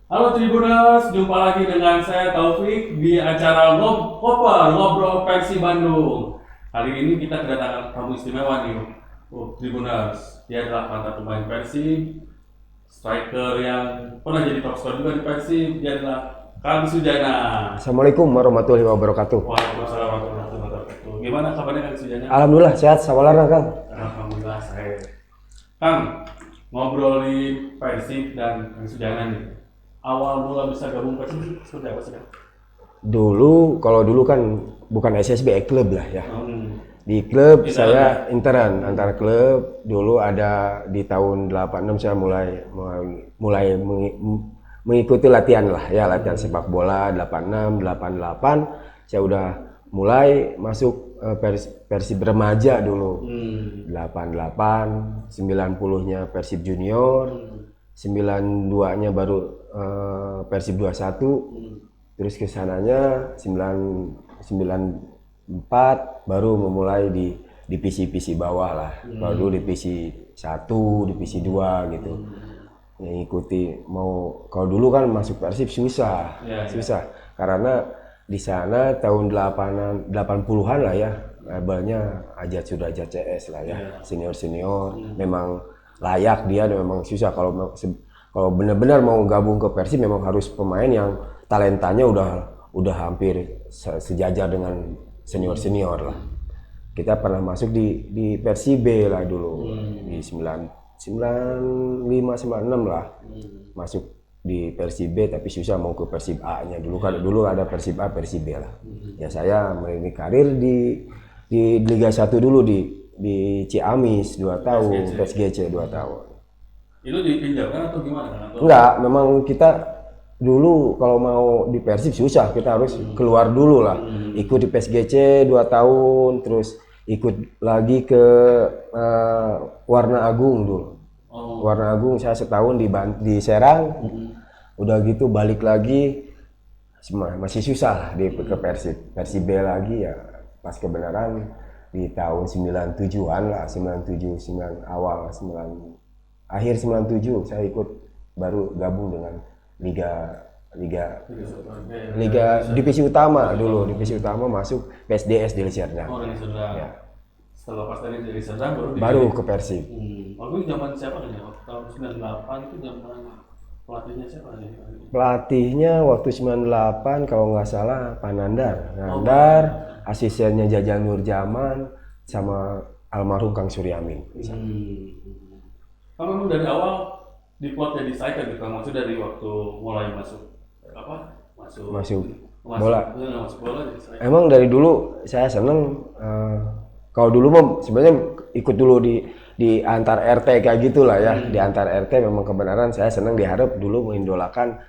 Halo Tribuners, jumpa lagi dengan saya Taufik di acara Ngobrol Persib Bandung. Kali ini kita kedatangan tamu istimewa nih, Tribuners. Dia adalah mantan pemain Persib, striker yang pernah jadi top scorer juga di Persib. Dia adalah Kang Sujana. Assalamualaikum warahmatullahi wabarakatuh. Waalaikumsalam warahmatullahi wabarakatuh. Gimana kabarnya Kang Sujana? Alhamdulillah sehat, sawalarna Kang. Alhamdulillah saya. Kang, ngobrolin Persib dan Kang Sujana nih. Awal mula bisa gabung Persib seperti apa sih Kang? Kalau dulu kan bukan SSB, klub lah ya. Di klub Intern, saya intern antar klub. Dulu ada di tahun 86 saya mulai mengikuti latihan lah ya, latihan sepak bola 86, 88. Saya udah mulai masuk Persib remaja dulu. 88, 90-nya Persib junior, 92-nya baru Persib 21. Terus kesananya 94 baru memulai di divisi bawah lah. Baru divisi 1, divisi 2 gitu. Ngikuti kalau dulu kan masuk Persib susah. Susah. Karena di sana tahun 80-an lah ya. Labelnya Ajat Sudrajat CS lah ya. Senior-senior memang layak dia, memang susah kalau benar-benar mau gabung ke Persib memang harus pemain yang talentanya udah hampir sejajar dengan senior lah. Kita pernah masuk di Persib B lah dulu di 95 96 lah. Masuk di Persib B tapi susah mau ke Persib A-nya dulu ada Persib A, Persib B lah. Ya saya meniti karir di Liga 1 dulu di Ciamis 2 tahun, PSGC 2 tahun. Itu dipinjamkan atau gimana? Enggak, memang kita dulu kalau mau di Persib susah, kita harus keluar dulu lah. Ikut di PSGC 2 tahun, terus ikut lagi ke Warna Agung dulu. Warna Agung saya setahun di Serang. Udah gitu balik lagi masih susah lah ke Persib. Persib B lagi ya pas kebenaran di tahun 97-an lah, akhir 97 saya ikut baru gabung dengan Liga divisi utama dulu, divisi utama masuk PSDS Deli Serdang. Oh, Deli Serdang. Ya. Setelah pas tadi Deli Serdang baru ke Persib. Waktu itu zaman siapa kan ya? Tahun 98 itu zaman pelatihnya siapa nih? Pelatihnya waktu 98 kalau nggak salah Pak Nandar, asistennya Jajang Nurjaman sama almarhum Kang Suryamin. Kamu memang dari awal diplot jadi striker gitu, maksudnya dari waktu mulai masuk bola. Masuk bola jadi striker. Emang dari dulu saya seneng. Kalau dulu sebenarnya ikut dulu di antar RT kayak gitulah ya. Di antar RT memang kebenaran saya seneng, diharap dulu mengidolakan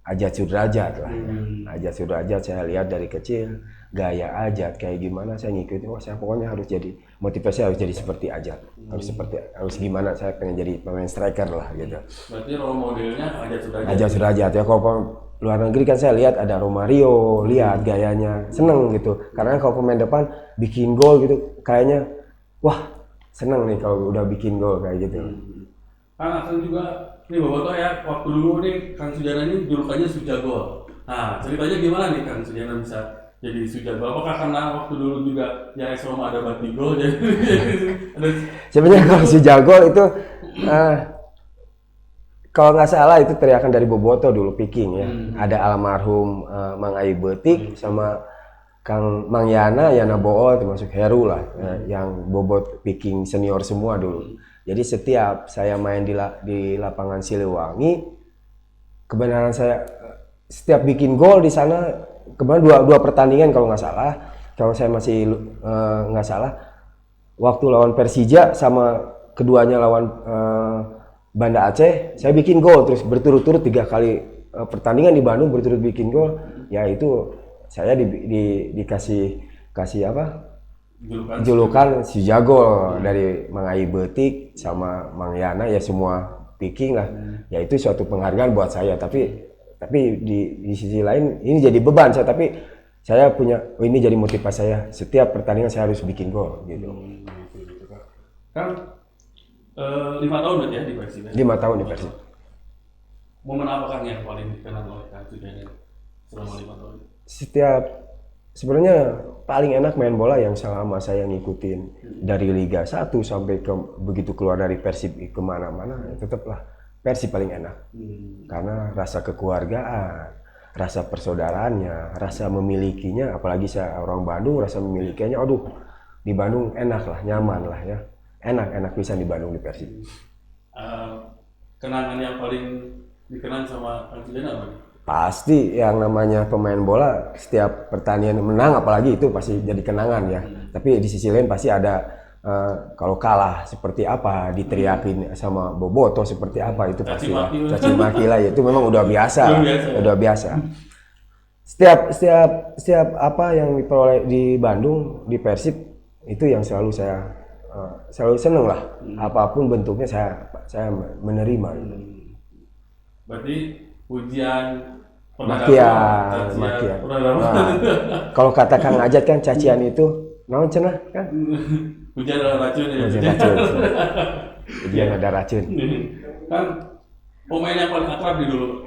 Ajat Sudrajat lah. Ajat Sudrajat saya lihat dari kecil, gaya Ajat kayak gimana saya ngikutin. Wah saya pokoknya harus jadi, motivasi harus jadi seperti Ajat. Harus gimana saya pengen jadi pemain striker lah gitu. Berarti role modelnya Ajat Sudrajat. Ajat Sudrajat ya. Kalau luar negeri kan saya lihat ada Romario, lihat gayanya seneng gitu. Karena kalau pemain depan bikin gol gitu kayaknya wah seneng nih kalau udah bikin gol kayak gitu. Kan juga nih Bobotoh ya, waktu dulu nih Kang Sujana ini julukannya Sujagol. Nah ceritanya gimana nih Kang Sujana bisa jadi Sujagol? Apakah karena waktu dulu juga ya AS Roma ada Batigol jadi sebenarnya kalau Sujagol itu kalau nggak salah itu teriakan dari Bobotoh dulu Piking ya. Ada almarhum Mang Ayi Betik sama Kang Mang Yana Bool termasuk Heru lah yang bobot Piking senior semua dulu. Jadi setiap saya main di lapangan Siliwangi, kebenaran saya setiap bikin gol di sana, kebenaran dua pertandingan kalau nggak salah, kalau saya masih nggak salah, waktu lawan Persija sama keduanya lawan Banda Aceh, saya bikin gol terus berturut-turut 3 kali pertandingan di Bandung berturut bikin gol, ya itu saya dikasih apa? Julukan Sujagol dari Mang Ayi Betik sama Mang Yana ya semua Piking lah. Ya itu suatu penghargaan buat saya, tapi di sisi lain ini jadi beban saya, tapi saya punya ini jadi motivasi saya setiap pertandingan saya harus bikin gol gitu. Kan 5 tahun berarti ya di Persib. 5 tahun di Persib. momen apakah yang paling dikenang oleh Kang Sujanto selama 5 tahun? Sebenarnya paling enak main bola yang selama saya ngikutin dari Liga 1 sampai ke begitu keluar dari Persib kemana-mana, tetaplah Persib paling enak. Karena rasa kekeluargaan, rasa persaudaraannya, rasa memilikinya, apalagi saya orang Bandung, rasa memilikinya, aduh di Bandung enak lah, nyaman lah ya. Enak bisa di Bandung di Persib. Kenangan yang paling dikenang sama Kang Sujanto apa nih? Pasti yang namanya pemain bola, setiap pertandingan menang apalagi itu pasti jadi kenangan ya. Tapi di sisi lain pasti ada kalau kalah seperti apa, diteriakin sama boboto seperti apa, itu pasti lah. Caci maki lah, itu memang udah biasa. Udah biasa. Setiap apa yang diperoleh di Bandung, di Persib, itu yang selalu saya selalu seneng lah. Apapun bentuknya saya menerima. Berarti pujian, makian. Nah, kalau kata Kang Ajat kan cacian itu naon cenah kan? Pujian adalah racun ya. Pujian racun. Pujian ada racun. Kan pemain yang paling akrab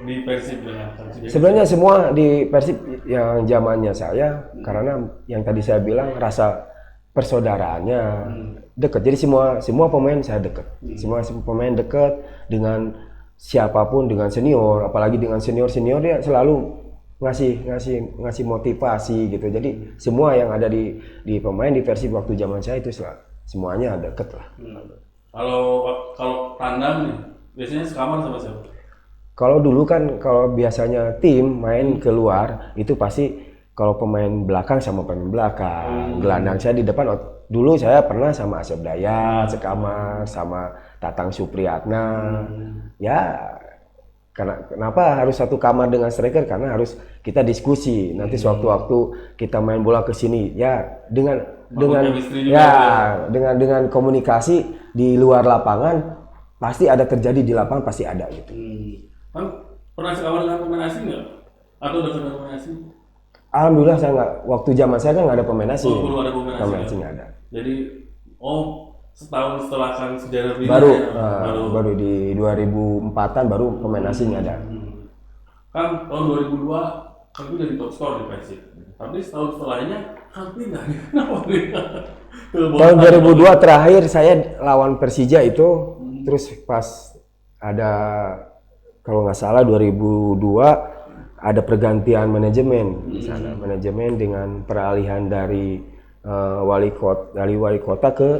di Persib dengan Kang Sujanto. Sebenarnya semua di Persib yang zamannya saya, karena yang tadi saya bilang rasa persaudaraannya dekat. Jadi semua pemain saya dekat. Semua pemain dekat dengan siapapun, dengan senior, apalagi dengan senior dia selalu ngasih motivasi gitu. Jadi semua yang ada di pemain di Persib waktu zaman saya itu semuanya deket lah. Kalau tandang nih biasanya sekamar sama siapa? Kalau dulu kan kalau biasanya tim main keluar itu pasti kalau pemain belakang sama pemain belakang, gelandang saya di depan. Dulu saya pernah sama Asep Dayat sekamar, sama Tatang Supriyatna. Ya, kenapa harus satu kamar dengan striker? Karena harus kita diskusi. Nanti sewaktu-waktu kita main bola ke sini, ya dengan komunikasi di luar lapangan pasti ada terjadi di lapangan, pasti ada gitu. Kan pernah sekamar dengan pemain asing nggak? Atau udah dengan pemain asing? Alhamdulillah saya nggak. Waktu zaman saya kan nggak ada pemain asing. Belum ada pemain asing nggak ada. Jadi setahun setelah Kang Sujanto baru di 2004-an baru pemain asing ada. Kan tahun 2002 Kang itu jadi top skor di Persib. Tapi setahun setelahnya Kang pindah. Tahun 2002 terakhir saya lawan Persija itu, terus pas ada kalau nggak salah 2002 ada pergantian manajemen di sana. Manajemen dengan peralihan dari wali kota ke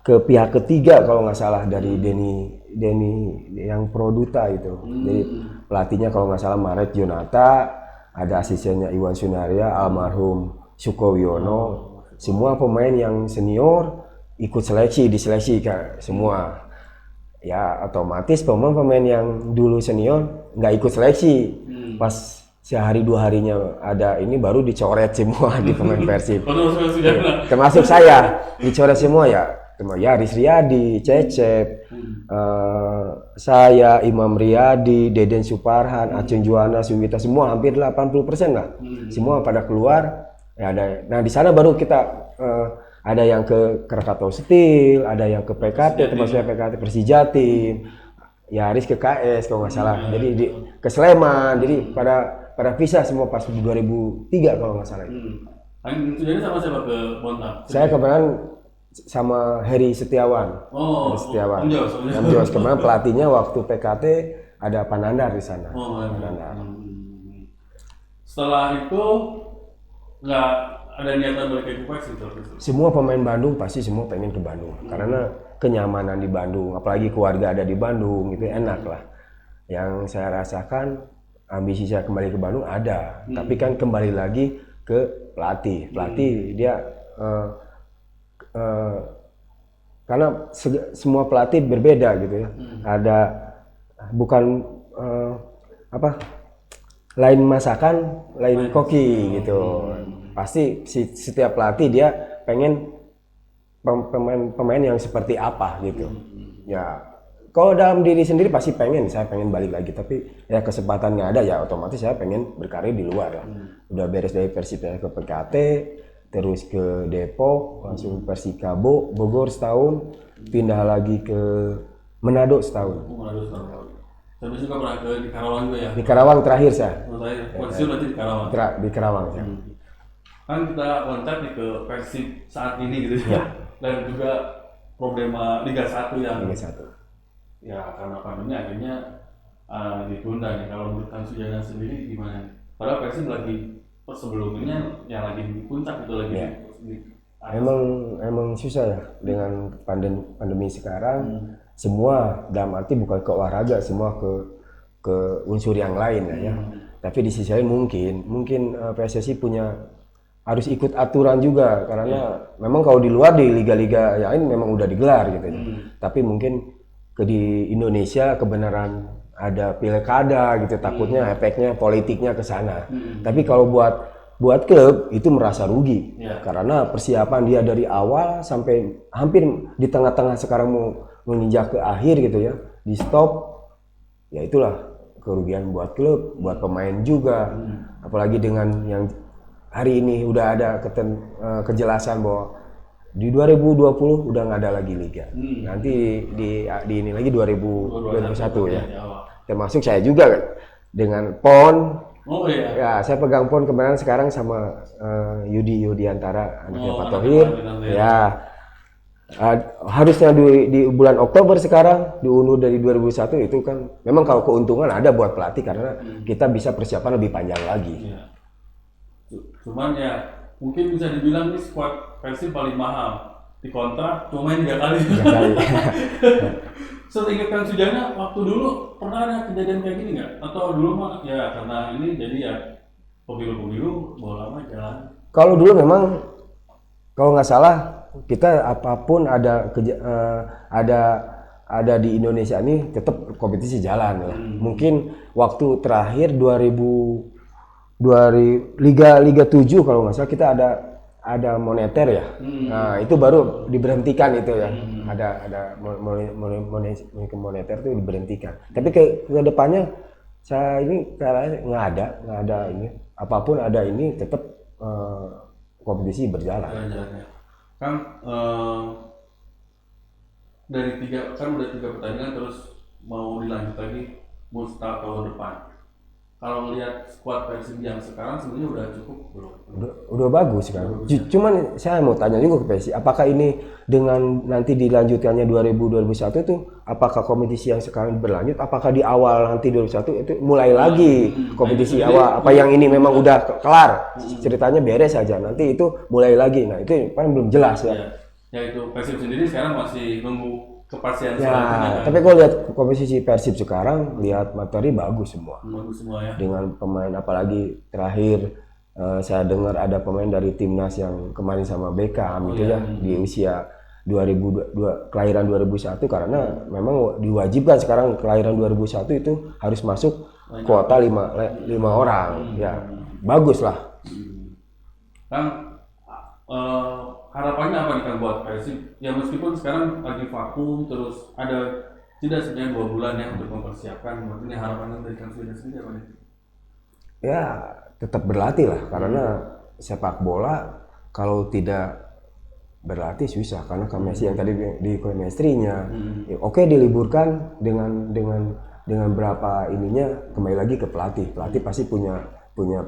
pihak ketiga kalau nggak salah, dari Denny yang Produta itu. Jadi pelatihnya kalau nggak salah Maret Jonata, ada asistennya Iwan Sunaria, almarhum Sukowiono. Semua pemain yang senior ikut diseleksi semua. Ya otomatis pemain yang dulu senior nggak ikut seleksi. Pas sehari 2 harinya ada ini baru dicoret semua di pemain Persib. Termasuk saya dicoret semua ya. Riz Riyadi, Cecep, saya, Imam Riyadi, Deden Suparhan, Acun Juwana, Suwita, semua hampir 80% lah. Semua pada keluar. Ya ada. Nah di sana baru kita ada yang ke Krakatau Steel, ada yang ke PKT, termasuk PKT Persijatim. Ya Riz ke KS kalau nggak salah. Jadi ke Sleman. Jadi pada pisah semua pas 2003 kalau nggak salah. Jadi sama siapa ke Bontang? Saya kebetulan sama Heri Setiawan. Heri Setiawan. Jos. Kemarin pelatihnya waktu PKT ada Panandar di sana. Panandar. Setelah itu nggak ada niatan balik ke Persib? Semua pemain Bandung pasti semua pengen ke Bandung karena kenyamanan di Bandung, apalagi keluarga ada di Bandung, itu enak lah. Yang saya rasakan ambisi saya kembali ke Bandung ada, tapi kan kembali lagi ke pelatih dia karena semua pelatih berbeda gitu ya. Ada bukan lain masakan, lain koki gitu. Pasti setiap pelatih dia pengen pemain yang seperti apa gitu. Ya kalau dalam diri sendiri pasti saya pengen balik lagi, tapi ya kesempatan nggak ada, ya otomatis saya pengen berkarir di luar lah. Udah beres dari Persib ke PKT, terus ke Depok, langsung Persikabo, Bogor setahun, pindah lagi ke Manado setahun. Tapi juga pernah di Karawang juga ya. Di Karawang terakhir saya. Saya pensiun berarti di Karawang. Di Karawang saya. Kan kita loncat nih ke Persib saat ini gitu Ya. Dan juga problema Liga 1 yang Liga 1. ya karena pandemi akhirnya ditunda nih. Kalau menurut Kang Sujana sendiri gimana? Padahal Persib lagi sebelumnya yang lagi di puncak itu lagi Ya. di Emang susah ya dengan pandemi sekarang. Semua dalam arti bukan ke olahraga, semua ke unsur yang lain ya. Tapi di sisi lain mungkin PSSI harus ikut aturan juga karena memang kalau di luar di liga-liga yang lain memang udah digelar gitu ya. Tapi mungkin di Indonesia kebenaran ada pilkada gitu, takutnya efeknya politiknya ke sana. Tapi kalau buat klub itu merasa rugi karena persiapan dia dari awal sampai hampir di tengah-tengah sekarang mau menginjak ke akhir gitu ya, di stop, ya itulah kerugian buat klub, buat pemain juga. Apalagi dengan yang hari ini udah ada kejelasan bahwa di 2020 udah nggak ada lagi liga. Nanti di ini lagi 2021 ya. Termasuk saya juga dengan PON. Oh iya. Ya, saya pegang PON kemarin sekarang sama Yudiantara anaknya Pak Thohir. Ya. Harusnya di bulan Oktober sekarang diundur dari 2001 itu kan memang kalau keuntungan ada buat pelatih karena kita bisa persiapan lebih panjang lagi. Ya. Cuman ya mungkin bisa dibilang nih squad Persib paling mahal dikontrak cuma main 3 kali. 3 kali. Seingat Kang Sujana waktu dulu pernah ada kejadian kayak gini nggak? Atau dulu mah ya karena ini jadi ya pemilu bola lama jalan. Kalau dulu memang kalau nggak salah kita apapun ada di Indonesia ini tetap kompetisi jalan ya. Mungkin waktu terakhir 2000 Liga 7 kalau nggak salah kita ada moneter ya. Nah, itu baru diberhentikan itu ya. Ada moneter itu diberhentikan. Tapi ke depannya saya ini nggak ada ini. Apapun ada ini tetap kompetisi berjalan. Kan dari 3 kan udah 3 pertandingan terus mau dilanjut lagi Musta tahun depan. Kalau melihat skuad Persib yang sekarang sebenarnya udah cukup belum? Udah bagus kan. Cuman saya mau tanya juga ke Persib, apakah ini dengan nanti dilanjutkannya 2021 itu apakah kompetisi yang sekarang berlanjut? Apakah di awal nanti 2021 itu mulai lagi kompetisi awal? Apa yang ini memang udah kelar? Ceritanya beres saja. Nanti itu mulai lagi. Nah itu kan belum jelas ya. Ya itu Persib sendiri sekarang masih nunggu kepastian ya, selanjutnya. Tapi kalau lihat komposisi Persib sekarang, lihat materi bagus semua. Bagus semua ya. Dengan pemain apalagi terakhir saya dengar ada pemain dari timnas yang kemarin sama Beckham gitu ya di usia 2002 kelahiran 2001 karena memang diwajibkan sekarang kelahiran 2001 itu harus masuk kuota 5 orang. Ya, bagus lah. Kang, harapannya apa nih Kang buat Persib? Ya meskipun sekarang lagi vakum terus ada tidak sebenarnya 2 bulan ya untuk mempersiapkan. Maksudnya harapannya dari Kang Sujana sendiri apa nih? Ya tetap berlatih lah karena sepak bola kalau tidak berlatih susah karena chemistry yang tadi di chemistry-nya. Ya, oke diliburkan dengan berapa ininya kembali lagi ke pelatih. Pelatih pasti punya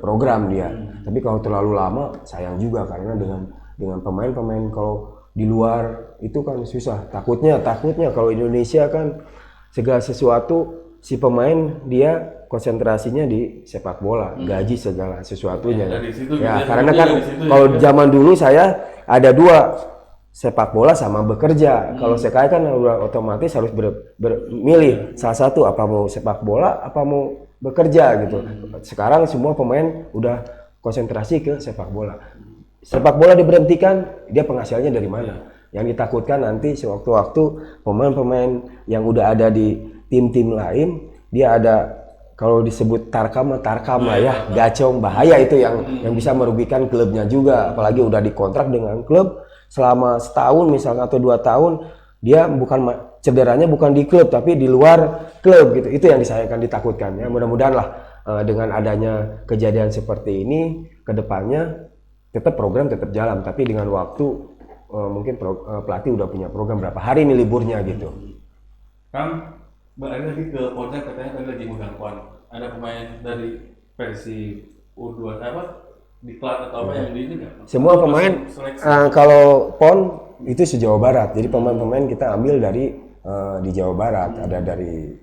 program dia. Tapi kalau terlalu lama sayang juga karena dengan pemain-pemain kalau di luar itu kan susah. Takutnya kalau Indonesia kan segala sesuatu si pemain dia konsentrasinya di sepak bola, gaji segala sesuatunya. Ya, karena kan kalau zaman dulu saya ada 2 sepak bola sama bekerja. Kalau sekarang kan udah otomatis harus bermilih salah satu apa mau sepak bola apa mau bekerja gitu. Sekarang semua pemain udah konsentrasi ke sepak bola. Sepak bola diberhentikan, dia penghasilannya dari mana? Yang ditakutkan nanti sewaktu-waktu pemain-pemain yang udah ada di tim-tim lain, dia ada kalau disebut tarkam lah ya, gacong bahaya itu yang bisa merugikan klubnya juga. Apalagi udah dikontrak dengan klub selama setahun misalnya atau 2 tahun, dia bukan cederanya bukan di klub tapi di luar klub gitu. Itu yang disayangkan, ditakutkan ya. Mudah-mudahan lah dengan adanya kejadian seperti ini kedepannya tetap program tetap jalan, tapi dengan waktu mungkin pelatih udah punya program berapa hari ini liburnya gitu. Kang, balik lagi ke Pontianak, katanya tadi lagi megang PON. Ada pemain dari versi U2 apa? Diklat atau apa yang di ini nggak? Semua pemain kalau PON itu se-Jawa Barat. Jadi pemain-pemain kita ambil dari di Jawa Barat. Ada dari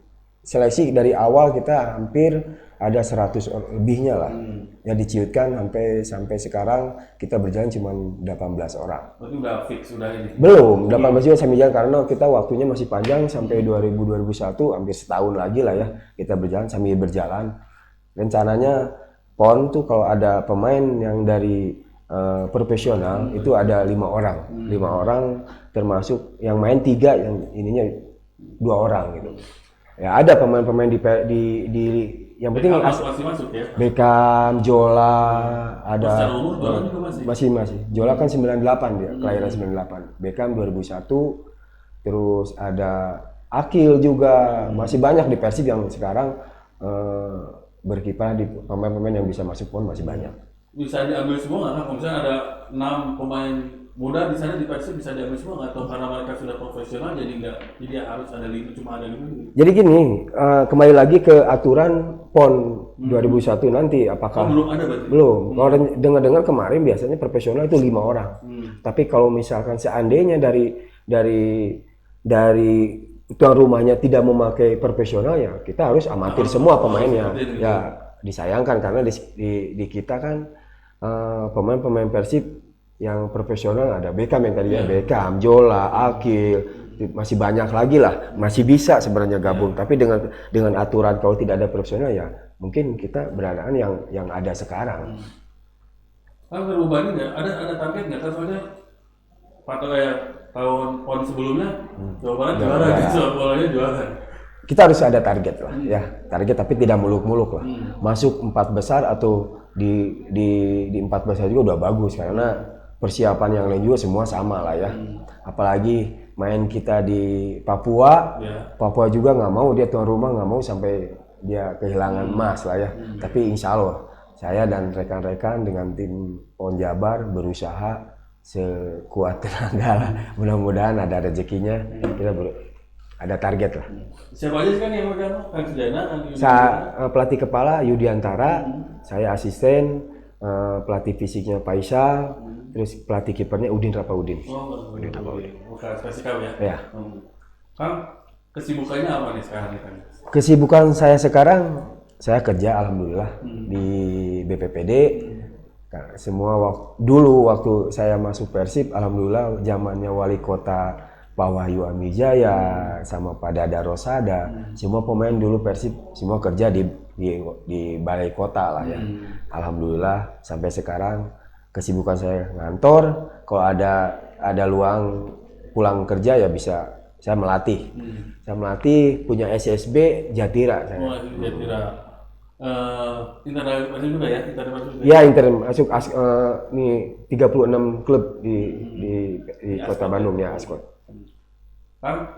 seleksi dari awal kita hampir ada 100 lebihnya lah. Yang diciutkan sampai sekarang kita berjalan cuma 18 orang. Berarti udah fix sudah ini. Belum, 18 juga sambil jalan karena kita waktunya masih panjang sampai 2001 hampir setahun lagi lah ya kita berjalan sambil berjalan. Rencananya PON tuh kalau ada pemain yang dari profesional itu ada 5 orang, 5 orang termasuk yang main 3 yang ininya 2 orang gitu. Ya ada pemain-pemain di yang penting masih masuk ya. Beckham, Jola, ada Secara umur Jola juga masih. Jola kan 98 dia, kelahiran 98. Beckham 2001. Terus ada Akil juga, masih banyak di Persib yang sekarang berkiprah di pemain-pemain yang bisa masuk PON masih banyak. Bisa diambil semua nggak? Kalau misalnya ada 6 pemain muda di sana di Persib bisa diambil semua nggak? Atau karena mereka sudah profesional jadi nggak? Jadi harus ada 5, cuma ada 5 gitu. Jadi gini, kembali lagi ke aturan PON 2001 nanti apakah belum ada berarti? Belum. Kalau dengar-dengar kemarin biasanya profesional itu 5 orang. Tapi kalau misalkan seandainya dari tuan rumahnya tidak memakai profesional ya kita harus amatir semua pemainnya. Ya disayangkan karena di kita kan pemain-pemain Persib yang profesional ada Beckham yang tadinya Beckham, Jola, Akil, masih banyak lagi lah, masih bisa sebenarnya gabung. Tapi dengan aturan kalau tidak ada profesional ya mungkin kita beradaan yang ada sekarang. Kan perubahan nggak? Ada target nggak? Kan soalnya tahun PON sebelumnya Jawa Barat juara, sepak bolanya juara. Kita harus ada target lah, ya target tapi tidak muluk-muluk lah. Masuk 4 besar atau di 4 besar juga udah bagus karena persiapan yang lain juga semua sama lah ya. Apalagi main kita di Papua, Papua juga nggak mau, dia tuan rumah nggak mau sampai dia kehilangan emas lah ya. Tapi insya Allah saya dan rekan-rekan dengan tim PON Jabar berusaha sekuat tenaga lah. Mudah-mudahan ada rezekinya, kita ada target lah. Siapa aja sih kan yang megang? Kang Sujana, pelatih kepala Yudiantara, saya asisten, pelatih fisiknya Faisal, terus pelatih kipernya Udin Rapaudin. Udin Rapaudin. Bukan spesial ya? Ya. Kang, kesibukannya apa nih sekarang? Kesibukan saya sekarang, saya kerja alhamdulillah di BPPD. Semua dulu waktu saya masuk Persib, alhamdulillah zamannya wali kota Pak Wahyu Amijaya sama Pak Dada Rosada, semua pemain dulu Persib semua kerja di balai kota lah ya. Alhamdulillah sampai sekarang kesibukan saya ngantor, kalau ada luang pulang kerja ya bisa saya melatih. Saya melatih punya SSB Jatira saya. Jatira. Inter juga ya? Ya, Inter masuk nih 36 klub di Kota Bandung ya, Askot. Kan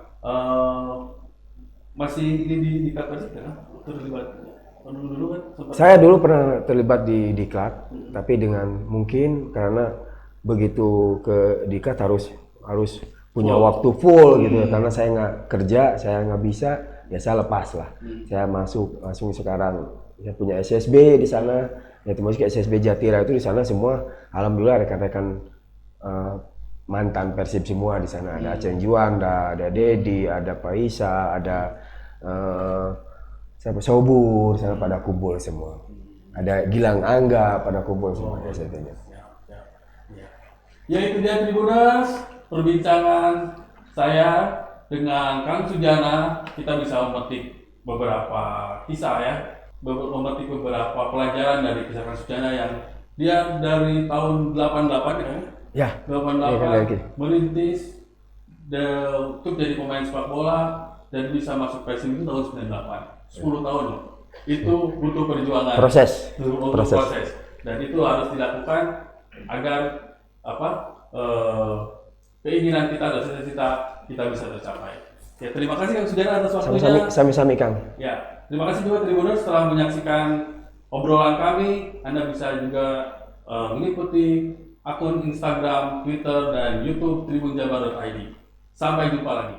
masih ini di Persib kan? Terlibat dulu kan? Saya dulu pernah terlibat di Diklat, tapi dengan mungkin karena begitu ke Diklat harus punya waktu full gitu ya, karena saya nggak kerja, saya nggak bisa, ya saya lepas lah. Saya masuk langsung sekarang. Saya punya SSB di sana, ya termasuk SSB Jatira itu di sana semua. Alhamdulillah rekan-rekan mantan Persib semua di sana. Ada Aceng Juanda, ada Dedi, ada Paisa, ada siapa Sobur, sana pada kumpul semua. Ada Gilang Angga pada kumpul semua SSB-nya. Ya itu dia Tribuners, perbincangan saya dengan Kang Sujana. Kita bisa memetik beberapa kisah ya. Memetik beberapa pelajaran dari kisah Kang Sujana yang dia dari tahun 88 ya? Ya. 88 merintis untuk jadi pemain sepak bola dan bisa masuk Persib itu tahun 98. 10 tahun loh. Itu butuh perjuangan. Proses. Dan itu harus dilakukan agar keinginan kita dan cita-cita kita bisa tercapai. Ya, terima kasih Kang Sujana atas waktunya. Sami-sami Kang. Ya. Terima kasih juga Tribuners setelah menyaksikan obrolan kami. Anda bisa juga mengikuti akun Instagram, Twitter, dan YouTube tribunjabar.id. Sampai jumpa lagi.